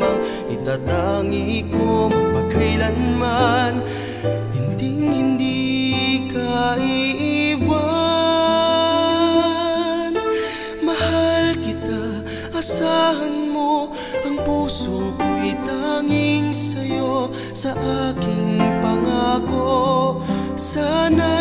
lamang itatangi ko magpakailanman. Hindi ka iiwan. Mahal kita, asahan mo, ang puso ko'y tanging sa'yo. Sa aking pangako, sana